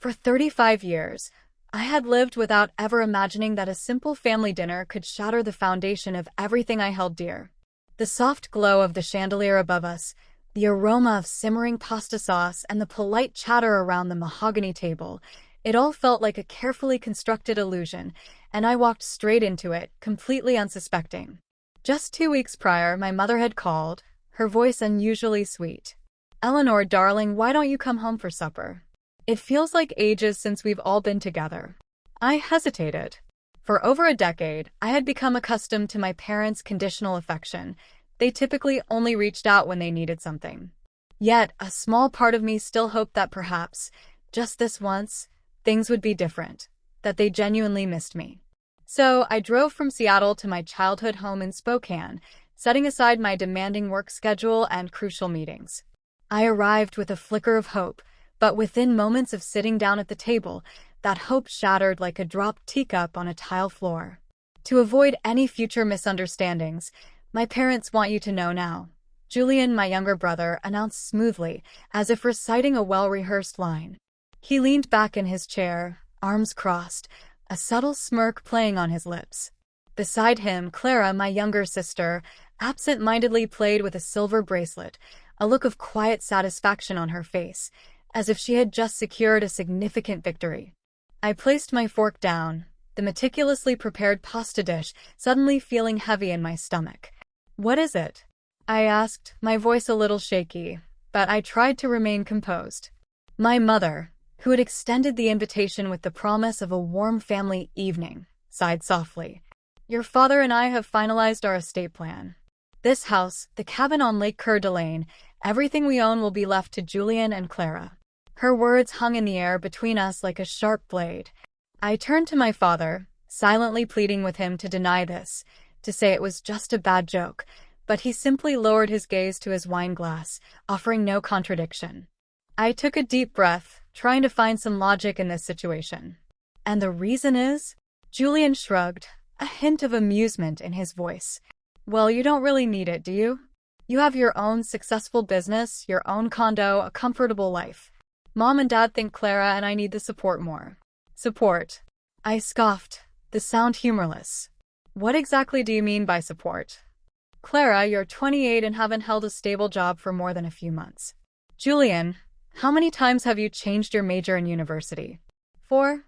For 35 years, I had lived without ever imagining that a simple family dinner could shatter the foundation of everything I held dear. The soft glow of the chandelier above us, the aroma of simmering pasta sauce, and the polite chatter around the mahogany table, it all felt like a carefully constructed illusion, and I walked straight into it, completely unsuspecting. Just 2 weeks prior, my mother had called, her voice unusually sweet. "Eleanor, darling, why don't you come home for supper? It feels like ages since we've all been together." I hesitated. For over a decade, I had become accustomed to my parents' conditional affection. They typically only reached out when they needed something. Yet, a small part of me still hoped that perhaps, just this once, things would be different, that they genuinely missed me. So, I drove from Seattle to my childhood home in Spokane, setting aside my demanding work schedule and crucial meetings. I arrived with a flicker of hope, but within moments of sitting down at the table, that hope shattered like a dropped teacup on a tile floor. "To avoid any future misunderstandings, my parents want you to know now," Julian, my younger brother, announced smoothly, as if reciting a well-rehearsed line. He leaned back in his chair, arms crossed, a subtle smirk playing on his lips. Beside him, Clara, my younger sister, absent-mindedly played with a silver bracelet, a look of quiet satisfaction on her face, as if she had just secured a significant victory. I placed my fork down, the meticulously prepared pasta dish suddenly feeling heavy in my stomach. "What is it?" I asked, my voice a little shaky, but I tried to remain composed. My mother, who had extended the invitation with the promise of a warm family evening, sighed softly. "Your father and I have finalized our estate plan. This house, the cabin on Lake Coeur d'Alene, everything we own will be left to Julian and Clara." Her words hung in the air between us like a sharp blade. I turned to my father, silently pleading with him to deny this, to say it was just a bad joke, but he simply lowered his gaze to his wine glass, offering no contradiction. I took a deep breath, trying to find some logic in this situation. "And the reason is?" Julian shrugged, a hint of amusement in his voice. "Well, you don't really need it, do you? You have your own successful business, your own condo, a comfortable life. Mom and Dad think Clara and I need the support more." "Support?" I scoffed, the sound humorless. "What exactly do you mean by support? Clara, you're 28 and haven't held a stable job for more than a few months. Julian, how many times have you changed your major in university? 4?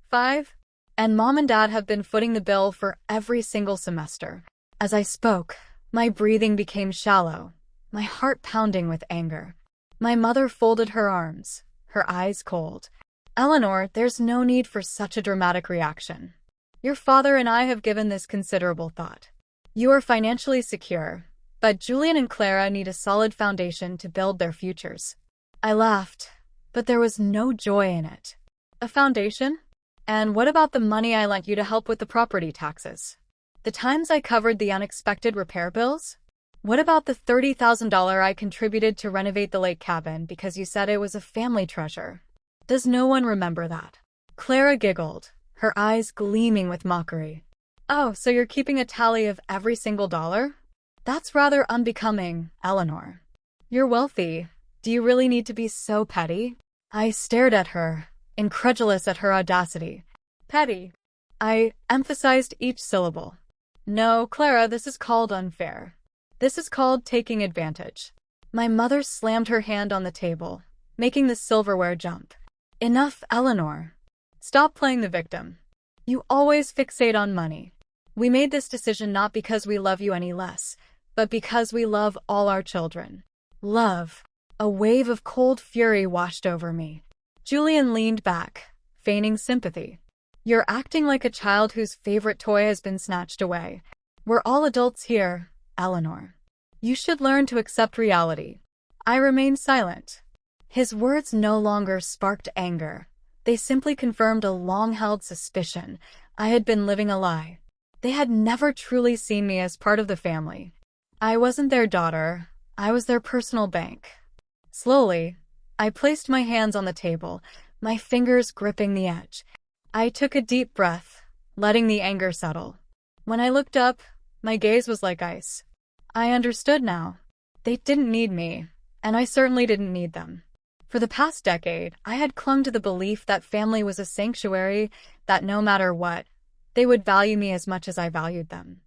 5? And Mom and Dad have been footing the bill for every single semester." As I spoke, my breathing became shallow, my heart pounding with anger. My mother folded her arms, her eyes cold. "Eleanor, there's no need for such a dramatic reaction. Your father and I have given this considerable thought. You are financially secure, but Julian and Clara need a solid foundation to build their futures." I laughed, but there was no joy in it. "A foundation? And what about the money I lent you to help with the property taxes? The times I covered the unexpected repair bills? What about the $30,000 I contributed to renovate the lake cabin because you said it was a family treasure? Does no one remember that?" Clara giggled, her eyes gleaming with mockery. "Oh, so you're keeping a tally of every single dollar? That's rather unbecoming, Eleanor. You're wealthy. Do you really need to be so petty?" I stared at her, incredulous at her audacity. "Petty?" I emphasized each syllable. "No, Clara, this is called unfair. This is called taking advantage." My mother slammed her hand on the table, making the silverware jump. "Enough, Eleanor. Stop playing the victim. You always fixate on money. We made this decision not because we love you any less, but because we love all our children." Love. A wave of cold fury washed over me. Julian leaned back, feigning sympathy. "You're acting like a child whose favorite toy has been snatched away. We're all adults here, Eleanor. You should learn to accept reality." I remained silent. His words no longer sparked anger. They simply confirmed a long-held suspicion. I had been living a lie. They had never truly seen me as part of the family. I wasn't their daughter. I was their personal bank. Slowly, I placed my hands on the table, my fingers gripping the edge. I took a deep breath, letting the anger settle. When I looked up, my gaze was like ice. I understood now. They didn't need me, and I certainly didn't need them. For the past decade, I had clung to the belief that family was a sanctuary, that no matter what, they would value me as much as I valued them.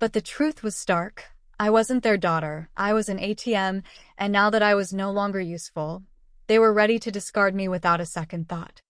But the truth was stark. I wasn't their daughter, I was an ATM, and now that I was no longer useful, they were ready to discard me without a second thought.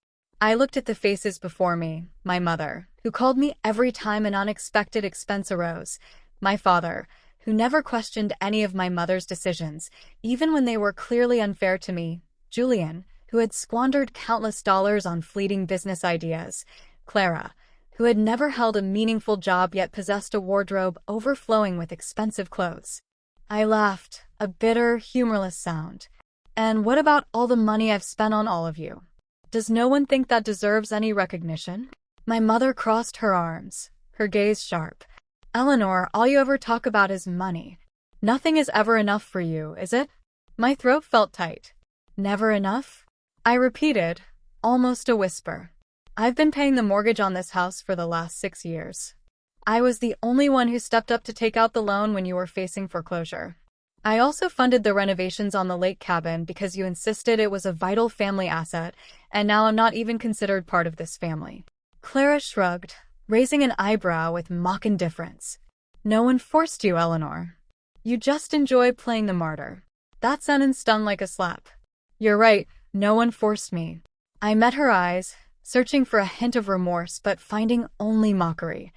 I looked at the faces before me, my mother, who called me every time an unexpected expense arose, my father, who never questioned any of my mother's decisions, even when they were clearly unfair to me, Julian, who had squandered countless dollars on fleeting business ideas, Clara, who had never held a meaningful job yet possessed a wardrobe overflowing with expensive clothes. I laughed, a bitter, humorless sound. And what about all the money I've spent on all of you? Does no one think that deserves any recognition? My mother crossed her arms, her gaze sharp. Eleanor, all you ever talk about is money. Nothing is ever enough for you, is it? My throat felt tight. Never enough? I repeated, almost a whisper. I've been paying the mortgage on this house for the last 6 years. I was the only one who stepped up to take out the loan when you were facing foreclosure. I also funded the renovations on the lake cabin because you insisted it was a vital family asset, and now I'm not even considered part of this family. Clara shrugged, raising an eyebrow with mock indifference. No one forced you, Eleanor. You just enjoy playing the martyr. That sentence stung like a slap. You're right, no one forced me. I met her eyes, searching for a hint of remorse but finding only mockery.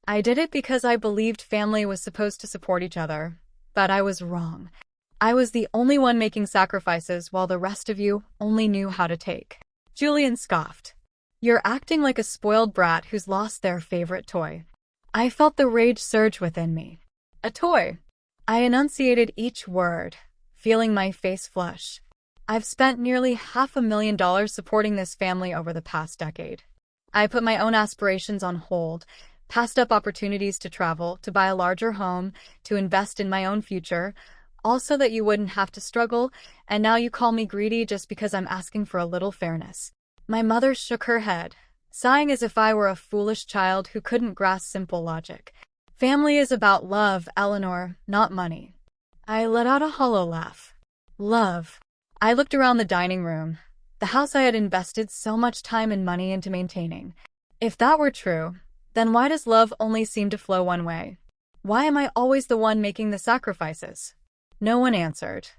I did it because I believed family was supposed to support each other, but I was wrong. I was the only one making sacrifices while the rest of you only knew how to take. Julian scoffed. You're acting like a spoiled brat who's lost their favorite toy. I felt the rage surge within me. A toy. I enunciated each word, feeling my face flush. I've spent nearly $500,000 supporting this family over the past decade. I put my own aspirations on hold, passed up opportunities to travel, to buy a larger home, to invest in my own future, all so that you wouldn't have to struggle, and now you call me greedy just because I'm asking for a little fairness. My mother shook her head, sighing as if I were a foolish child who couldn't grasp simple logic. Family is about love, Eleanor, not money. I let out a hollow laugh. Love. I looked around the dining room, the house I had invested so much time and money into maintaining. If that were true, then why does love only seem to flow one way? Why am I always the one making the sacrifices? No one answered.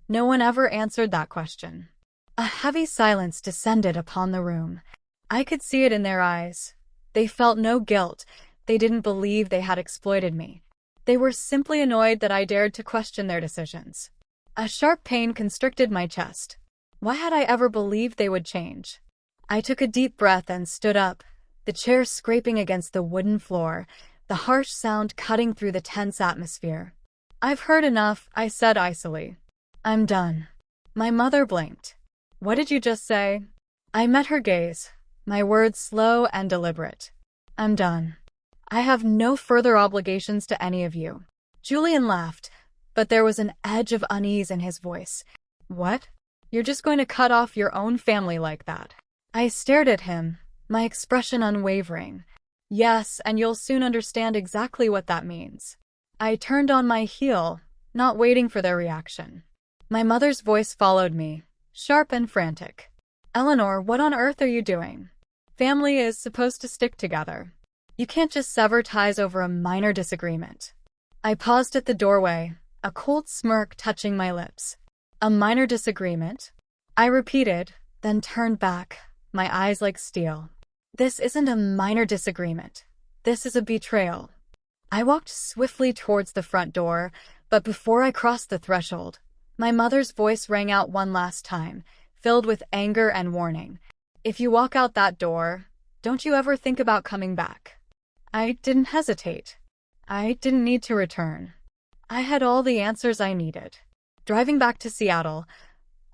No one ever answered that question. A heavy silence descended upon the room. I could see it in their eyes. They felt no guilt. They didn't believe they had exploited me. They were simply annoyed that I dared to question their decisions. A sharp pain constricted my chest. Why had I ever believed they would change? I took a deep breath and stood up, the chair scraping against the wooden floor, the harsh sound cutting through the tense atmosphere. I've heard enough, I said icily. I'm done. My mother blinked. What did you just say? I met her gaze, my words slow and deliberate. I'm done. I have no further obligations to any of you. Julian laughed, but there was an edge of unease in his voice. What? You're just going to cut off your own family like that? I stared at him, my expression unwavering. Yes, and you'll soon understand exactly what that means. I turned on my heel, not waiting for their reaction. My mother's voice followed me, sharp and frantic. Eleanor, what on earth are you doing? Family is supposed to stick together. You can't just sever ties over a minor disagreement. I paused at the doorway, a cold smirk touching my lips. A minor disagreement? I repeated, then turned back, my eyes like steel. This isn't a minor disagreement. This is a betrayal. I walked swiftly towards the front door, but before I crossed the threshold, my mother's voice rang out one last time, filled with anger and warning. If you walk out that door, don't you ever think about coming back. I didn't hesitate. I didn't need to return. I had all the answers I needed. Driving back to Seattle,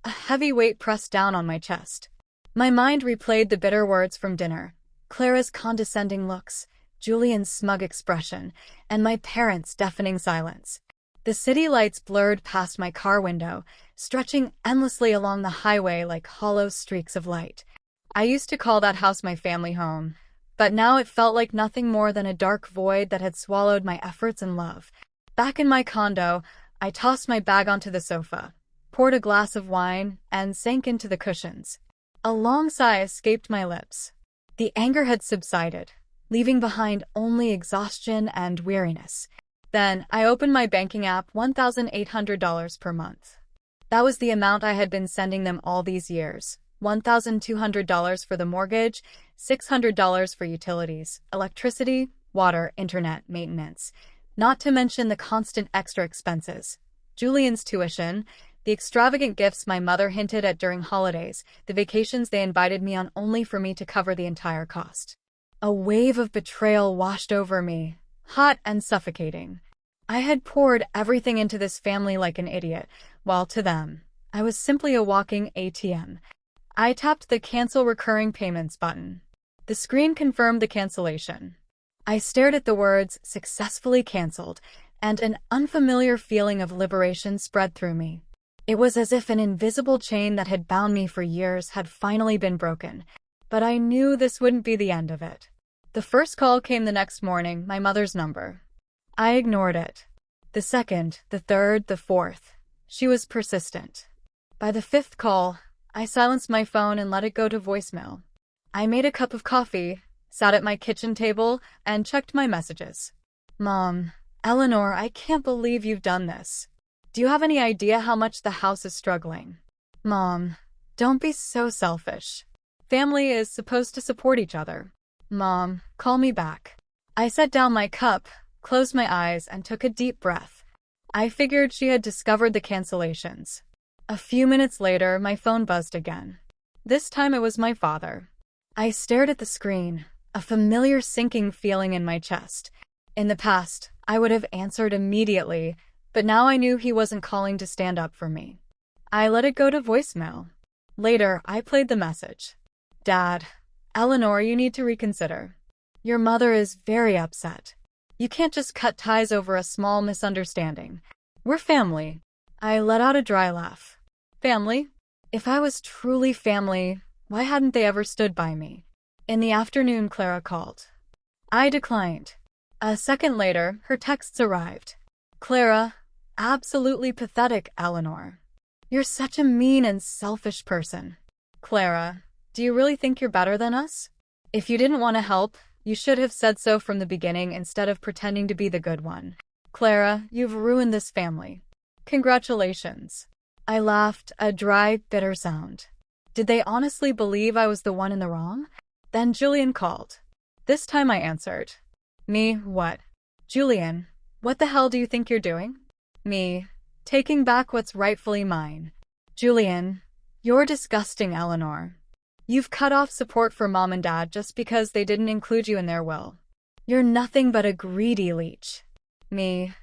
a heavy weight pressed down on my chest. My mind replayed the bitter words from dinner, Clara's condescending looks, Julian's smug expression, and my parents' deafening silence. The city lights blurred past my car window, stretching endlessly along the highway like hollow streaks of light. I used to call that house my family home, but now it felt like nothing more than a dark void that had swallowed my efforts and love. Back in my condo, I tossed my bag onto the sofa, poured a glass of wine and sank into the cushions. A long sigh escaped my lips. The anger had subsided, leaving behind only exhaustion and weariness. Then I opened my banking app. $1,800 per month. That was the amount I had been sending them all these years. $1,200 for the mortgage, $600 for utilities, electricity, water, internet, maintenance. Not to mention the constant extra expenses. Julian's tuition, the extravagant gifts my mother hinted at during holidays, the vacations they invited me on only for me to cover the entire cost. A wave of betrayal washed over me, hot and suffocating. I had poured everything into this family like an idiot, while to them, I was simply a walking ATM. I tapped the Cancel Recurring Payments button. The screen confirmed the cancellation. I stared at the words, "Successfully canceled," and an unfamiliar feeling of liberation spread through me. It was as if an invisible chain that had bound me for years had finally been broken, but I knew this wouldn't be the end of it. The first call came the next morning, my mother's number. I ignored it. The second, the third, the fourth. She was persistent. By the fifth call, I silenced my phone and let it go to voicemail. I made a cup of coffee, sat at my kitchen table, and checked my messages. "Mom, Eleanor, I can't believe you've done this. Do you have any idea how much the house is struggling? Mom, don't be so selfish. Family is supposed to support each other. Mom, call me back." I set down my cup, closed my eyes, and took a deep breath. I figured she had discovered the cancellations. A few minutes later, my phone buzzed again. This time it was my father. I stared at the screen, a familiar sinking feeling in my chest. In the past, I would have answered immediately, but now I knew he wasn't calling to stand up for me. I let it go to voicemail. Later, I played the message. "Dad, Eleanor, you need to reconsider. Your mother is very upset. You can't just cut ties over a small misunderstanding. We're family." I let out a dry laugh. Family? If I was truly family, why hadn't they ever stood by me? In the afternoon, Clara called. I declined. A second later, her texts arrived. "Clara, absolutely pathetic, Eleanor. You're such a mean and selfish person. Clara, do you really think you're better than us? If you didn't want to help, you should have said so from the beginning instead of pretending to be the good one. Clara, you've ruined this family. Congratulations." I laughed, a dry, bitter sound. Did they honestly believe I was the one in the wrong? Then Julian called. This time I answered. "Me, what?" "Julian, what the hell do you think you're doing?" "Me, taking back what's rightfully mine." "Julian, you're disgusting, Eleanor. You've cut off support for Mom and Dad just because they didn't include you in their will. You're nothing but a greedy leech." "Me,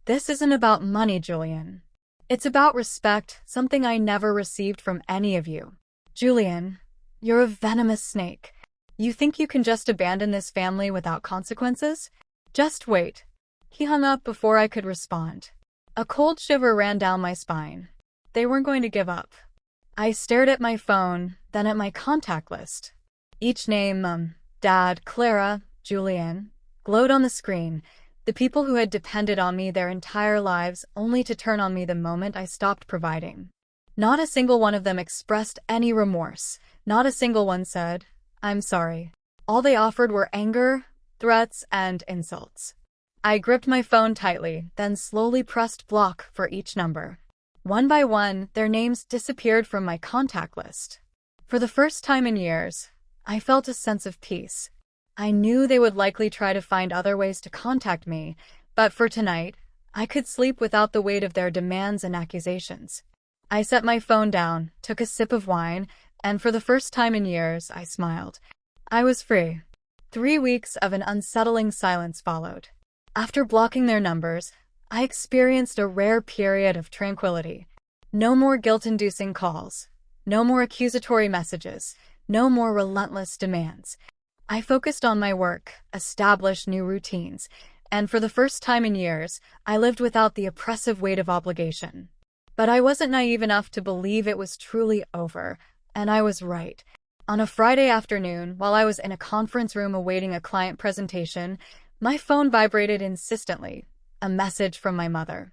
this isn't about money, Julian. It's about respect, something I never received from any of you." "Julian, you're a venomous snake. You think you can just abandon this family without consequences? Just wait." He hung up before I could respond. A cold shiver ran down my spine. They weren't going to give up. I stared at my phone, then at my contact list. Each name, Dad, Clara, Julian, glowed on the screen. The people who had depended on me their entire lives only to turn on me the moment I stopped providing. Not a single one of them expressed any remorse. Not a single one said, "I'm sorry." All they offered were anger, threats, and insults. I gripped my phone tightly, then slowly pressed block for each number. One by one, their names disappeared from my contact list. For the first time in years, I felt a sense of peace. I knew they would likely try to find other ways to contact me, but for tonight, I could sleep without the weight of their demands and accusations. I set my phone down, took a sip of wine, and for the first time in years, I smiled. I was free. 3 weeks of an unsettling silence followed. After blocking their numbers, I experienced a rare period of tranquility. No more guilt-inducing calls. No more accusatory messages. No more relentless demands. I focused on my work, established new routines, and for the first time in years, I lived without the oppressive weight of obligation. But I wasn't naive enough to believe it was truly over, and I was right. On a Friday afternoon, while I was in a conference room awaiting a client presentation, my phone vibrated insistently, a message from my mother.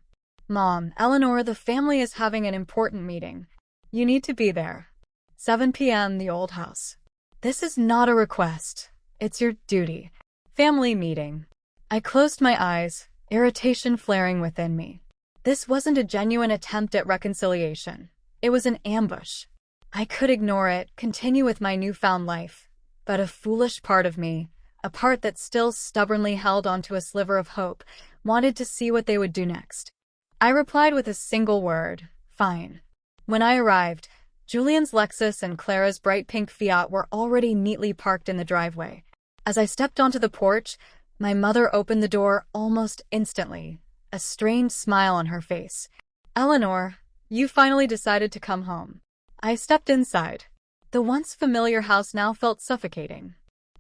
Mom, Eleanor, the family is having an important meeting. You need to be there. 7 p.m., the old house. This is not a request. It's your duty. Family meeting. I closed my eyes, irritation flaring within me. This wasn't a genuine attempt at reconciliation. It was an ambush. I could ignore it, continue with my newfound life. But a foolish part of me, a part that still stubbornly held onto a sliver of hope, wanted to see what they would do next. I replied with a single word, fine. When I arrived, Julian's Lexus and Clara's bright pink Fiat were already neatly parked in the driveway. As I stepped onto the porch, my mother opened the door almost instantly, a strained smile on her face. Eleanor, you finally decided to come home. I stepped inside. The once familiar house now felt suffocating.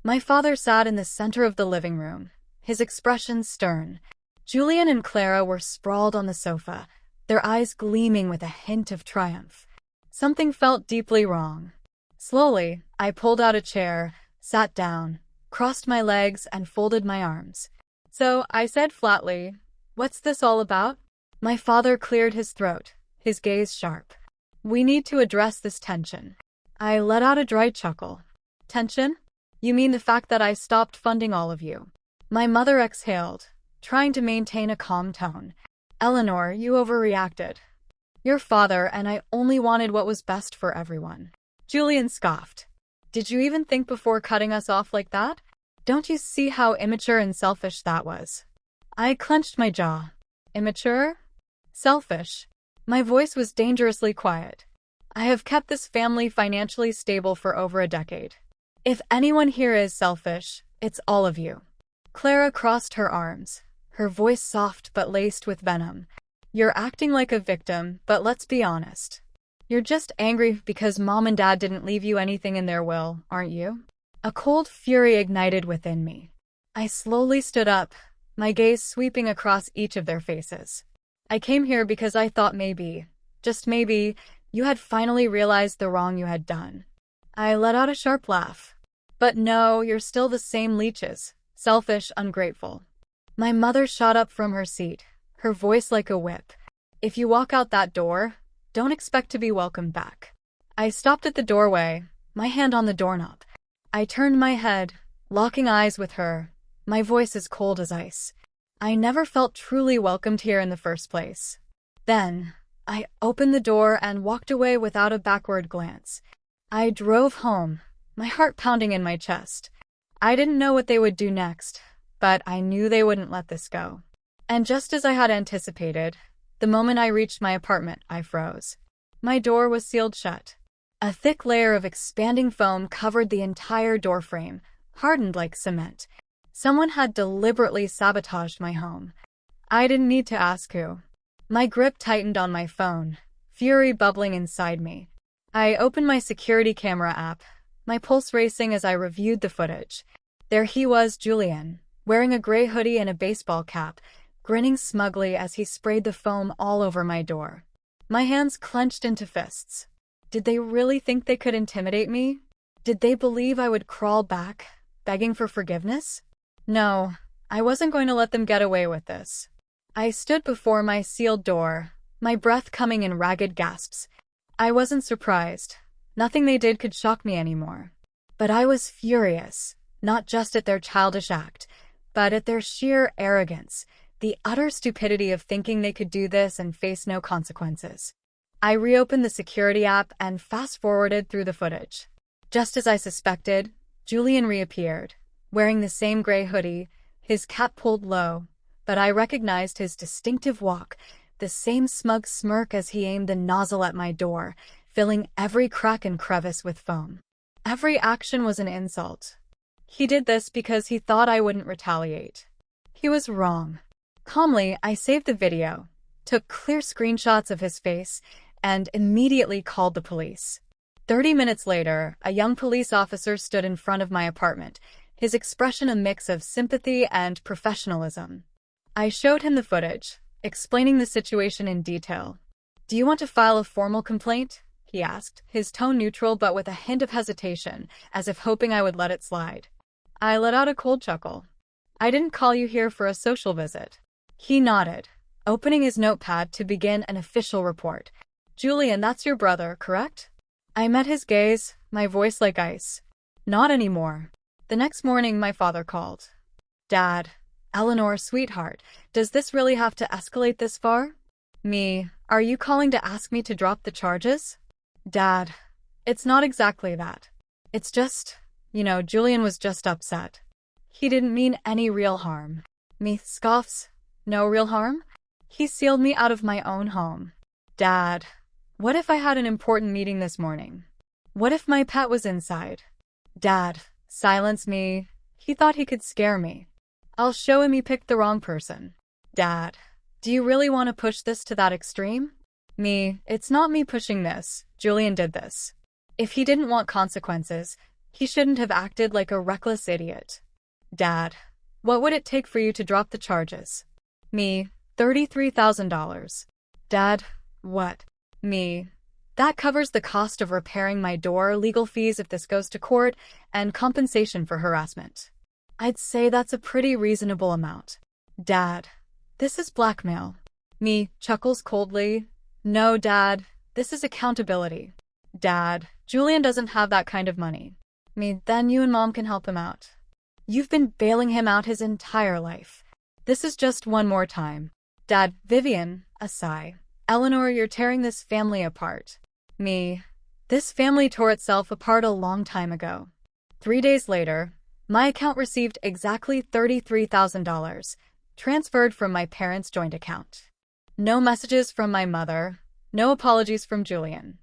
My father sat in the center of the living room, his expression stern. Julian and Clara were sprawled on the sofa, their eyes gleaming with a hint of triumph. Something felt deeply wrong. Slowly, I pulled out a chair, sat down, crossed my legs, and folded my arms. So, I said flatly, "What's this all about?" My father cleared his throat, his gaze sharp. "We need to address this tension." I let out a dry chuckle. "Tension? You mean the fact that I stopped funding all of you?" My mother exhaled, trying to maintain a calm tone. "Eleanor, you overreacted. Your father and I only wanted what was best for everyone." Julian scoffed. "Did you even think before cutting us off like that? Don't you see how immature and selfish that was?" I clenched my jaw. Immature? Selfish? My voice was dangerously quiet. I have kept this family financially stable for over a decade. If anyone here is selfish, it's all of you. Clara crossed her arms, her voice soft but laced with venom. "You're acting like a victim, but let's be honest. You're just angry because Mom and Dad didn't leave you anything in their will, aren't you?" A cold fury ignited within me. I slowly stood up, my gaze sweeping across each of their faces. "I came here because I thought maybe, just maybe, you had finally realized the wrong you had done." I let out a sharp laugh. "But no, you're still the same leeches, selfish, ungrateful." My mother shot up from her seat, her voice like a whip. "If you walk out that door, don't expect to be welcomed back." I stopped at the doorway, my hand on the doorknob. I turned my head, locking eyes with her, my voice as cold as ice. I never felt truly welcomed here in the first place. Then, I opened the door and walked away without a backward glance. I drove home, my heart pounding in my chest. I didn't know what they would do next, but I knew they wouldn't let this go. And just as I had anticipated, the moment I reached my apartment, I froze. My door was sealed shut. A thick layer of expanding foam covered the entire doorframe, hardened like cement. Someone had deliberately sabotaged my home. I didn't need to ask who. My grip tightened on my phone, fury bubbling inside me. I opened my security camera app, my pulse racing as I reviewed the footage. There he was, Julian, wearing a gray hoodie and a baseball cap, grinning smugly as he sprayed the foam all over my door. My hands clenched into fists. Did they really think they could intimidate me? Did they believe I would crawl back, begging for forgiveness? No, I wasn't going to let them get away with this. I stood before my sealed door, my breath coming in ragged gasps. I wasn't surprised. Nothing they did could shock me anymore. But I was furious, not just at their childish act, but at their sheer arrogance, the utter stupidity of thinking they could do this and face no consequences. I reopened the security app and fast-forwarded through the footage. Just as I suspected, Julian reappeared, wearing the same gray hoodie, his cap pulled low, but I recognized his distinctive walk, the same smug smirk as he aimed the nozzle at my door, filling every crack and crevice with foam. Every action was an insult. He did this because he thought I wouldn't retaliate. He was wrong. Calmly, I saved the video, took clear screenshots of his face, and immediately called the police. 30 minutes later, a young police officer stood in front of my apartment, his expression a mix of sympathy and professionalism. I showed him the footage, explaining the situation in detail. "Do you want to file a formal complaint?" he asked, his tone neutral but with a hint of hesitation, as if hoping I would let it slide. I let out a cold chuckle. "I didn't call you here for a social visit." He nodded. opening his notepad to begin an official report. Julian, that's your brother, correct? I met his gaze, my voice like ice. Not anymore. The next morning, my father called. Dad, Eleanor, sweetheart, does this really have to escalate this far? Me, are you calling to ask me to drop the charges? Dad, it's not exactly that. It's just, Julian was just upset. He didn't mean any real harm. Me scoffs. No real harm? He sealed me out of my own home. Dad, what if I had an important meeting this morning? What if my pet was inside? Dad, silence me. He thought he could scare me. I'll show him he picked the wrong person. Dad, do you really want to push this to that extreme? Me, it's not me pushing this. Julian did this. If he didn't want consequences, he shouldn't have acted like a reckless idiot. Dad, what would it take for you to drop the charges? Me, $33,000. Dad, what? Me, that covers the cost of repairing my door, legal fees if this goes to court, and compensation for harassment. I'd say that's a pretty reasonable amount. Dad, this is blackmail. Me, chuckles coldly. No, Dad, this is accountability. Dad, Julian doesn't have that kind of money. Me, then you and Mom can help him out. You've been bailing him out his entire life. This is just one more time. Dad, Vivian, a sigh. Eleanor, you're tearing this family apart. Me, this family tore itself apart a long time ago. 3 days later, my account received exactly $33,000, transferred from my parents' joint account. No messages from my mother, no apologies from Julian.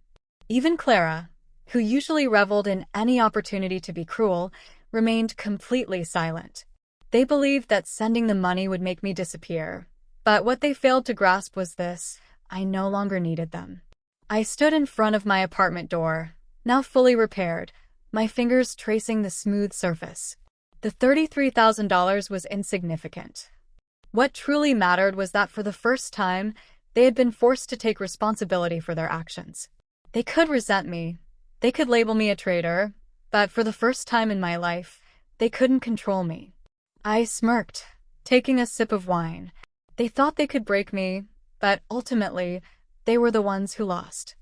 Even Clara, who usually reveled in any opportunity to be cruel, remained completely silent. They believed that sending the money would make me disappear, but what they failed to grasp was this: I no longer needed them. I stood in front of my apartment door, now fully repaired, my fingers tracing the smooth surface. The $33,000 was insignificant. What truly mattered was that for the first time, they had been forced to take responsibility for their actions. They could resent me, they could label me a traitor, but for the first time in my life, they couldn't control me. I smirked, taking a sip of wine. They thought they could break me, but ultimately, they were the ones who lost.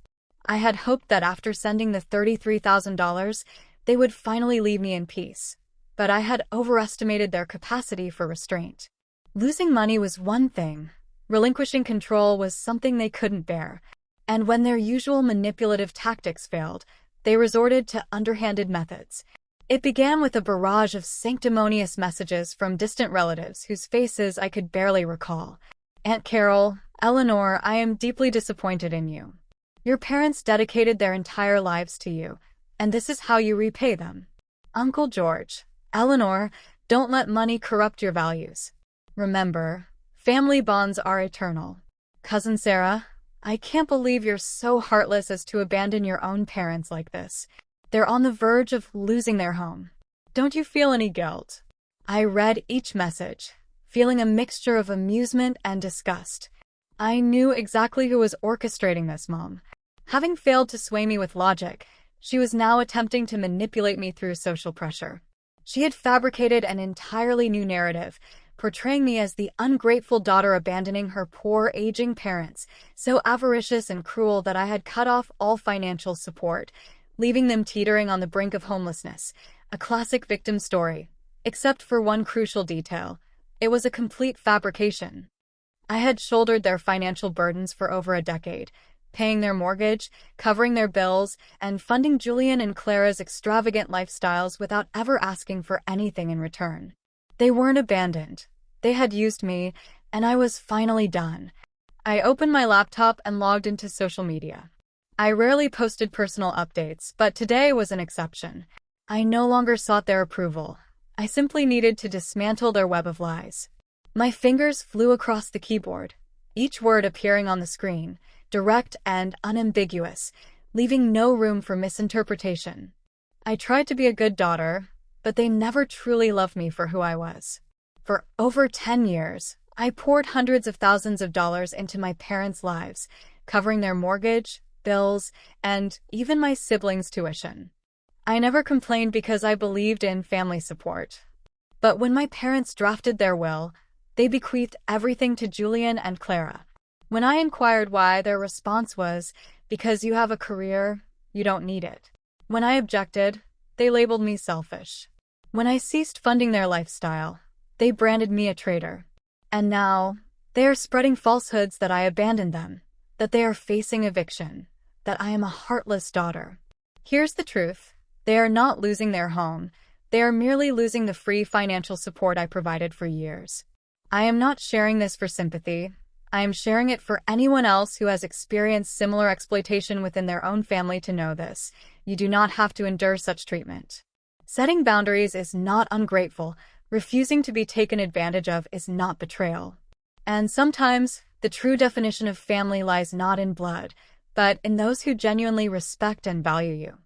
I had hoped that after sending the $33,000, they would finally leave me in peace, but I had overestimated their capacity for restraint. Losing money was one thing. Relinquishing control was something they couldn't bear. And when their usual manipulative tactics failed, they resorted to underhanded methods. It began with a barrage of sanctimonious messages from distant relatives whose faces I could barely recall. Aunt Carol, Eleanor, I am deeply disappointed in you. Your parents dedicated their entire lives to you, and this is how you repay them. Uncle George, Eleanor, don't let money corrupt your values. Remember, family bonds are eternal. Cousin Sarah, I can't believe you're so heartless as to abandon your own parents like this. They're on the verge of losing their home. Don't you feel any guilt? I read each message, feeling a mixture of amusement and disgust. I knew exactly who was orchestrating this, Mom. Having failed to sway me with logic, she was now attempting to manipulate me through social pressure. She had fabricated an entirely new narrative, portraying me as the ungrateful daughter abandoning her poor, aging parents, so avaricious and cruel that I had cut off all financial support, leaving them teetering on the brink of homelessness, a classic victim story. Except for one crucial detail, it was a complete fabrication. I had shouldered their financial burdens for over a decade, paying their mortgage, covering their bills, and funding Julian and Clara's extravagant lifestyles without ever asking for anything in return. They weren't abandoned. They had used me, and I was finally done. I opened my laptop and logged into social media. I rarely posted personal updates, but today was an exception. I no longer sought their approval. I simply needed to dismantle their web of lies. My fingers flew across the keyboard, each word appearing on the screen, direct and unambiguous, leaving no room for misinterpretation. I tried to be a good daughter, but they never truly loved me for who I was. For over 10 years, I poured hundreds of thousands of dollars into my parents' lives, covering their mortgage, bills, and even my siblings' tuition. I never complained because I believed in family support. But when my parents drafted their will, They bequeathed everything to Julian and Clara. When I inquired why, their response was, "Because you have a career, you don't need it." When I objected, they labeled me selfish. When I ceased funding their lifestyle, they branded me a traitor. And now, they are spreading falsehoods that I abandoned them, that they are facing eviction, that I am a heartless daughter. Here's the truth. They are not losing their home. They are merely losing the free financial support I provided for years. I am not sharing this for sympathy. I am sharing it for anyone else who has experienced similar exploitation within their own family to know this. You do not have to endure such treatment. Setting boundaries is not ungrateful. Refusing to be taken advantage of is not betrayal. And sometimes, the true definition of family lies not in blood, but in those who genuinely respect and value you.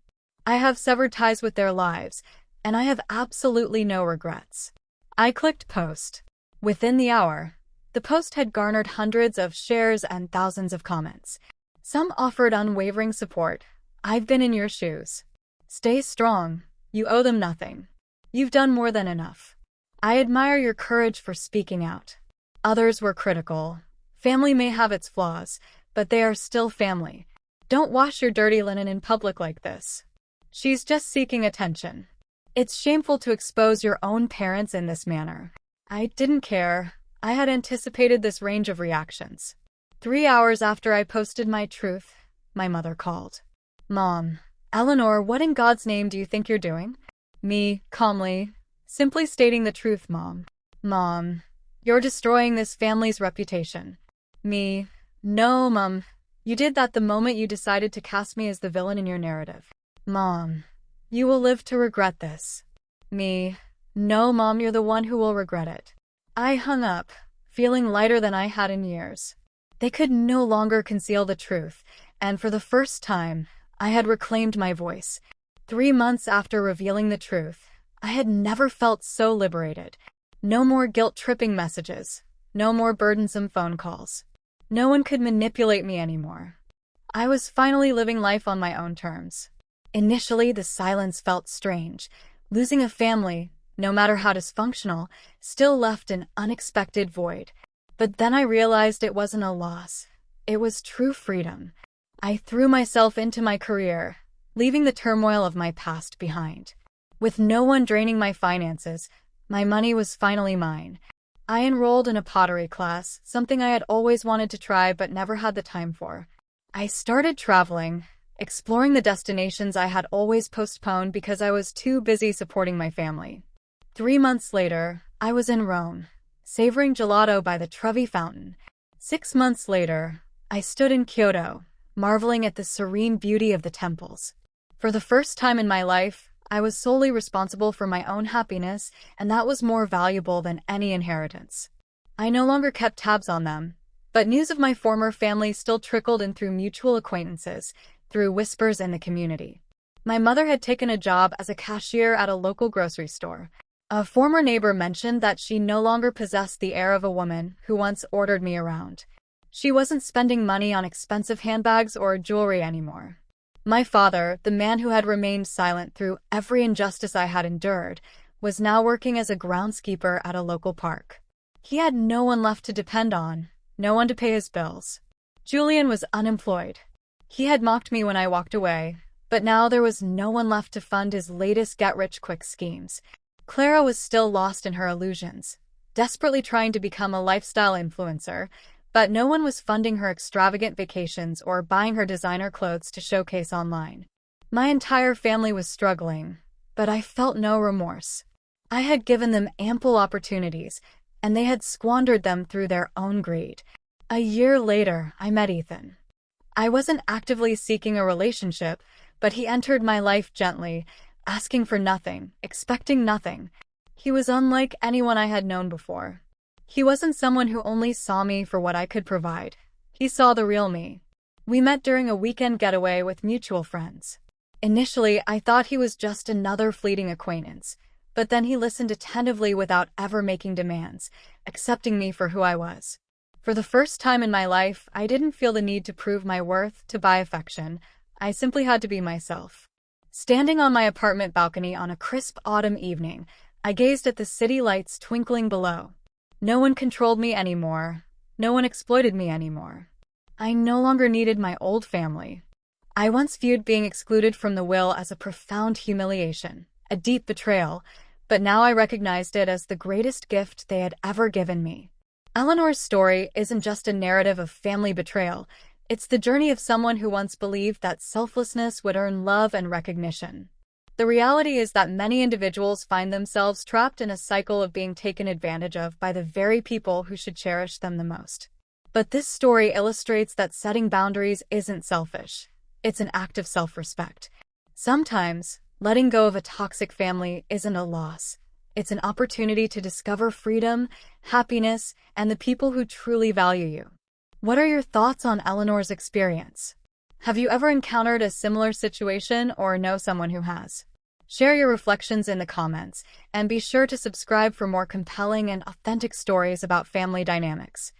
I have severed ties with their lives, and I have absolutely no regrets. I clicked post. Within the hour, the post had garnered hundreds of shares and thousands of comments. Some offered unwavering support. "I've been in your shoes. Stay strong. You owe them nothing. You've done more than enough. I admire your courage for speaking out." Others were critical. "Family may have its flaws, but they are still family. Don't wash your dirty linen in public like this. She's just seeking attention. It's shameful to expose your own parents in this manner." I didn't care. I had anticipated this range of reactions. 3 hours after I posted my truth, my mother called. "Mom, Eleanor, what in God's name do you think you're doing?" Me, calmly, simply stating the truth, Mom. "Mom, you're destroying this family's reputation." Me, "No, Mom, you did that the moment you decided to cast me as the villain in your narrative." "Mom, you will live to regret this." Me, "No, Mom, you're the one who will regret it." I hung up, feeling lighter than I had in years. They could no longer conceal the truth, and for the first time, I had reclaimed my voice. 3 months after revealing the truth, I had never felt so liberated. No more guilt-tripping messages, no more burdensome phone calls. No one could manipulate me anymore. I was finally living life on my own terms. Initially, the silence felt strange. Losing a family, no matter how dysfunctional, still left an unexpected void. But then I realized it wasn't a loss. It was true freedom. I threw myself into my career, leaving the turmoil of my past behind. With no one draining my finances, my money was finally mine. I enrolled in a pottery class, something I had always wanted to try but never had the time for. I started traveling, exploring the destinations I had always postponed because I was too busy supporting my family. 3 months later, I was in Rome, savoring gelato by the Trevi Fountain. 6 months later, I stood in Kyoto, marveling at the serene beauty of the temples. For the first time in my life, I was solely responsible for my own happiness, and that was more valuable than any inheritance. I no longer kept tabs on them, but news of my former family still trickled in through mutual acquaintances, through whispers in the community. My mother had taken a job as a cashier at a local grocery store. A former neighbor mentioned that she no longer possessed the air of a woman who once ordered me around. She wasn't spending money on expensive handbags or jewelry anymore. My father, the man who had remained silent through every injustice I had endured, was now working as a groundskeeper at a local park. He had no one left to depend on, no one to pay his bills. Julian was unemployed. He had mocked me when I walked away, but now there was no one left to fund his latest get-rich-quick schemes. Clara was still lost in her illusions, desperately trying to become a lifestyle influencer, but no one was funding her extravagant vacations or buying her designer clothes to showcase online. My entire family was struggling, but I felt no remorse. I had given them ample opportunities, and they had squandered them through their own greed. A year later, I met Ethan. I wasn't actively seeking a relationship, but he entered my life gently, asking for nothing, expecting nothing. He was unlike anyone I had known before. He wasn't someone who only saw me for what I could provide. He saw the real me. We met during a weekend getaway with mutual friends. Initially, I thought he was just another fleeting acquaintance, but then he listened attentively without ever making demands, accepting me for who I was. For the first time in my life, I didn't feel the need to prove my worth to buy affection. I simply had to be myself. Standing on my apartment balcony on a crisp autumn evening, I gazed at the city lights twinkling below. No one controlled me anymore. No one exploited me anymore. I no longer needed my old family. I once viewed being excluded from the will as a profound humiliation, a deep betrayal, but now I recognized it as the greatest gift they had ever given me. Eleanor's story isn't just a narrative of family betrayal, it's the journey of someone who once believed that selflessness would earn love and recognition. The reality is that many individuals find themselves trapped in a cycle of being taken advantage of by the very people who should cherish them the most. But this story illustrates that setting boundaries isn't selfish. It's an act of self-respect. Sometimes, letting go of a toxic family isn't a loss. It's an opportunity to discover freedom, happiness, and the people who truly value you. What are your thoughts on Eleanor's experience? Have you ever encountered a similar situation or know someone who has? Share your reflections in the comments, and be sure to subscribe for more compelling and authentic stories about family dynamics.